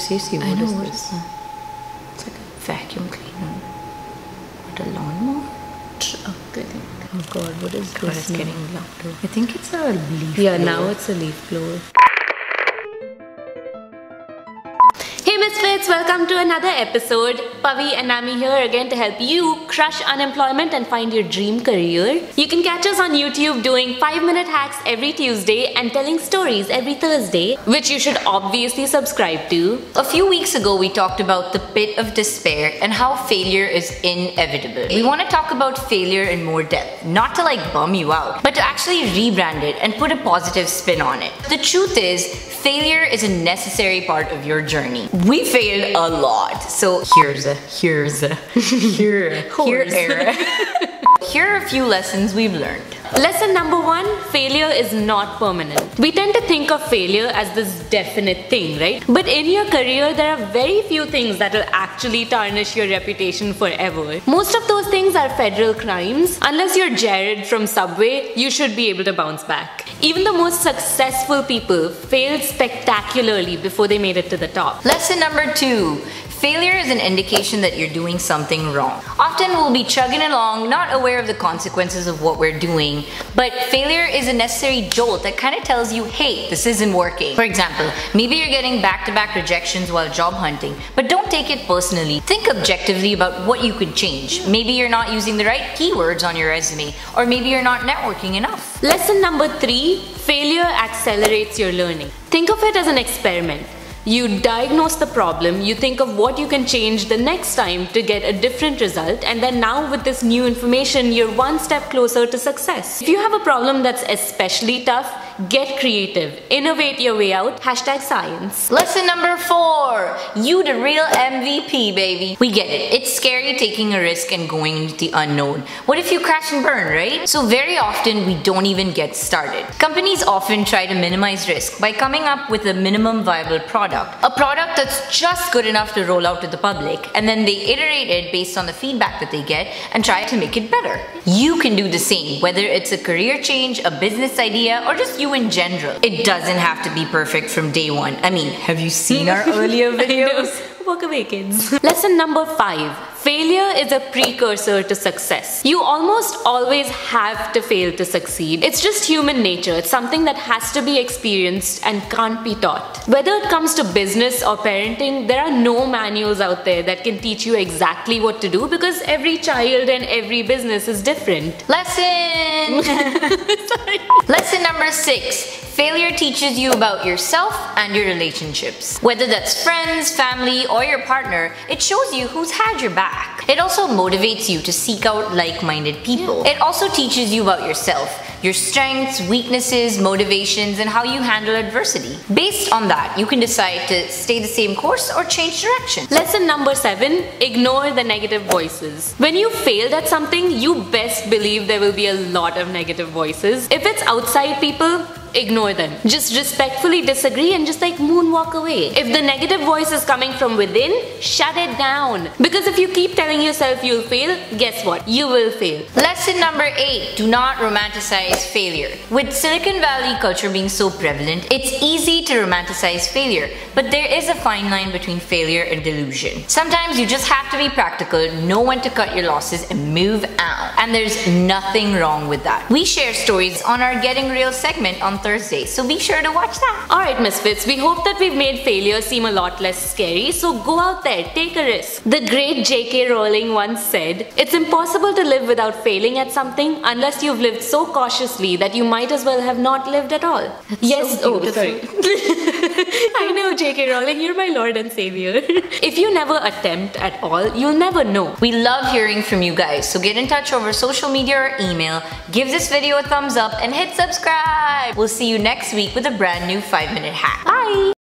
seriously, I what know, is what this? is that? It's like a vacuum cleaner. What, a lawnmower? Truck, I think. Oh god, what is God, this? it's getting louder. I think it's a leaf Yeah, blower. now it's a leaf blower. Hey MisFits, welcome to another episode. Pavi and Nami here again to help you crush unemployment and find your dream career. You can catch us on YouTube doing 5-minute hacks every Tuesday and telling stories every Thursday, which you should obviously subscribe to. A few weeks ago, we talked about the pit of despair and how failure is inevitable. We want to talk about failure in more depth, not to like bum you out, but to actually rebrand it and put a positive spin on it. The truth is, failure is a necessary part of your journey. We failed a lot, so here are a few lessons we've learned. Lesson number 1, failure is not permanent. We tend to think of failure as this definite thing, right? But in your career, there are very few things that will actually tarnish your reputation forever. Most of those things are federal crimes. Unless you're Jared from Subway, you should be able to bounce back. Even the most successful people failed spectacularly before they made it to the top. Lesson number 2. Failure is an indication that you're doing something wrong. Often we'll be chugging along, not aware of the consequences of what we're doing, but failure is a necessary jolt that kind of tells you, hey, this isn't working. For example, maybe you're getting back-to-back rejections while job hunting, but don't take it personally. Think objectively about what you could change. Maybe you're not using the right keywords on your resume, or maybe you're not networking enough. Lesson number 3, failure accelerates your learning. Think of it as an experiment. You diagnose the problem, you think of what you can change the next time to get a different result, and then now with this new information, you're one step closer to success. If you have a problem that's especially tough, get creative, innovate your way out, #science. Lesson number 4, you the real MVP, baby. We get it, it's scary taking a risk and going into the unknown. What if you crash and burn, right? So very often we don't even get started. Companies often try to minimize risk by coming up with a minimum viable product. A product that's just good enough to roll out to the public, and then they iterate it based on the feedback that they get and try to make it better. You can do the same, whether it's a career change, a business idea, or just you in general. It doesn't have to be perfect from day one. I mean, have you seen our earlier videos? Walk away, kids. Lesson number 5. Failure is a precursor to success. You almost always have to fail to succeed. It's just human nature. It's something that has to be experienced and can't be taught. Whether it comes to business or parenting, there are no manuals out there that can teach you exactly what to do because every child and every business is different. Lesson number 6. Failure teaches you about yourself and your relationships. Whether that's friends, family, or your partner, it shows you who's had your back. It also motivates you to seek out like-minded people. It also teaches you about yourself, your strengths, weaknesses, motivations, and how you handle adversity. Based on that, you can decide to stay the same course or change direction. Lesson number 7, ignore the negative voices. When you failed at something, you best believe there will be a lot of negative voices. If it's outside people, ignore them. Just respectfully disagree and just like moonwalk away. If the negative voice is coming from within, shut it down. Because if you keep telling yourself you'll fail, guess what? You will fail. Lesson number 8, do not romanticize failure. With Silicon Valley culture being so prevalent, it's easy to romanticize failure, but there is a fine line between failure and delusion. Sometimes you just have to be practical, know when to cut your losses, and move on. And there's nothing wrong with that. We share stories on our Getting Real segment on Thursday, so be sure to watch that. Alright Misfits, we hope that we've made failure seem a lot less scary, so go out there, take a risk. The great J.K. Rowling once said, it's impossible to live without failing at something unless you've lived so cautiously that you might as well have not lived at all. Yes, so sorry. I know J.K. Rowling, you're my Lord and Savior. If you never attempt at all, you'll never know. We love hearing from you guys, so get in touch over social media or email, give this video a thumbs up, and hit subscribe. We'll see you next week with a brand new 5-minute hack. Bye!